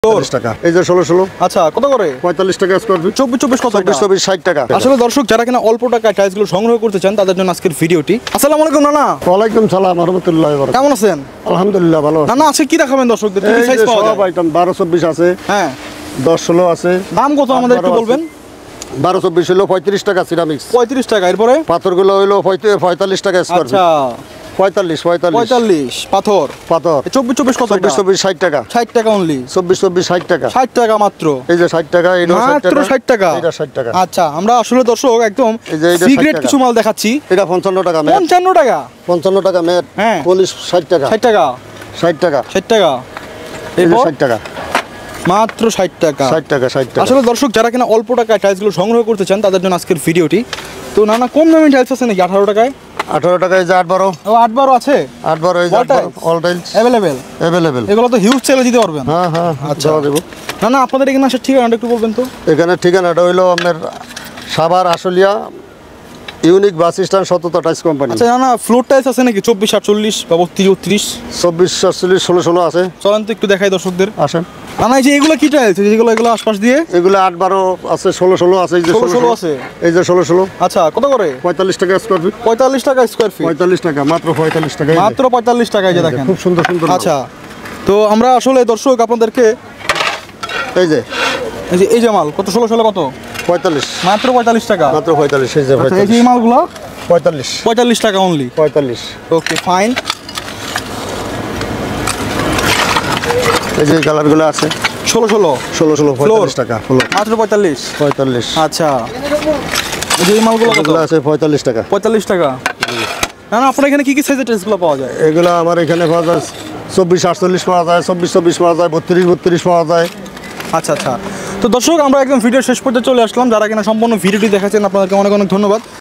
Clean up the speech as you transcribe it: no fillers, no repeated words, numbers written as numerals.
টাকা এই যে 16 আচ্ছা কত করে 45 টাকা স্কয়ার ফিট 24 কত 24 60 টাকা আসলে দর্শক যারা কিনা অল্প টাকায় টাইলসগুলো সংগ্রহ করতে চান তাদের জন্য আজকের ভিডিওটি। আসসালামু আলাইকুম নানা। ওয়ালাইকুম সালাম ওয়া রাহমাতুল্লাহি ওয়া বারাকাতুহু। কেমন আছেন? আলহামদুলিল্লাহ ভালো আছি। নানা আজকে কি দেখাবেন দর্শকদের? কি সাইজ পাওয়া যায়? সব আইটেম 12 24 আছে, হ্যাঁ 10 16 আছে। দাম কত আমাদের একটু বলবেন? 12 24 হলো 35 টাকা সিরামিক্স, 35 টাকা। এরপরে পাথরগুলো হলো 45 টাকা স্কয়ার ফিট। আচ্ছা 45 পাথর 24 কত? 24 60 টাকা 60 টাকা অনলি। 24 60 টাকা 60 টাকা মাত্র। এই যে 60 টাকা, এটা 60 টাকা, মাত্র 60 টাকা, এটা 60 টাকা। আচ্ছা আমরা আসলে দর্শক একদম এই যে এটা সিগারেট 60 টাকা। কিছু মাল দেখাচ্ছি। এটা 55 টাকা ম্যাট, 55 টাকা 55 টাকা ম্যাট, হ্যাঁ। পলিশ 60 টাকা 60 টাকা 60 টাকা 60 টাকা এই যে এরপর 60 টাকা মাত্র 60 টাকা 60 টাকা 60 টাকা। আসলে দর্শক যারা কিনা অল্প টাকায় টাইলসগুলো সংগ্রহ করতে চান তাদের জন্য আজকের ভিডিওটি। তো নানা কম দামি টাইলস আছে নাকি 18 টাকায়? 18 টাকা এই যে 8 12 ও 8 12 আছে 8 12 এই যে All tiles? All tiles available এগুলো তো হিউজ সেলে দিতে পারবেন। হ্যাঁ হ্যাঁ আচ্ছা। দেওয়া দেব। না আপনাদের এখানে আসার ঠিকানাটা একটু বলবেন তো। এখানে ঠিকানাটা হইলো আপনার Savar Ashulia unique bus stand সততা টাইলস কোম্পানি। আচ্ছা না ফ্লোর টাইলস আছে নাকি 24 48 বা 32 24 48 16 16 আছে। চলেন তো একটু দেখাই দর্শকদের। আসেন। না এই যে এগুলো কি টাইলস? এগুলো আশপাশ দিয়ে এগুলো 8 12 আছে, 16 16 আছে, এই যে 16 16 আছে। এই যে 16 16 আচ্ছা কত করে? 45 টাকা স্কয়ার ফিট। 45 টাকা স্কয়ার ফিট। 45 টাকা মাত্র 45 টাকা মাত্র 45 টাকায় যে দেখেন খুব সুন্দর সুন্দর। আচ্ছা তো আমরা আসলে দর্শক আপনাদেরকে এই যে এই যে মাল কত 16 16 কত? 45 মাত্র 45 টাকা। মাত্র 45 এই যে আচ্ছা এই যে এই মালগুলো 45 45 টাকা অনলি। 45 okay fine. এই যে কালারগুলো আছে 16 16 16 16 45 টাকা ফ্লোর মাত্র 45। 45 আচ্ছা এই যে এই মালগুলো কত? এগুলো আছে 45 টাকা 45 টাকা। না আপনার এখানে কি সাইজের ড্রেসগুলো পাওয়া যায়? এগুলো আমার এখানে পাওয়া যায় 24 48 পাওয়া যায়, 24 24 পাওয়া যায়, 32 32 পাওয়া যায়। আচ্ছা তো দর্শক আমরা একদম ভিডিও শেষ পর্যন্ত চলে আসলাম। যারা কিনা সম্পূর্ণ ভিডিওটি দেখাচ্ছেন আপনাদেরকে অনেক অনেক ধন্যবাদ।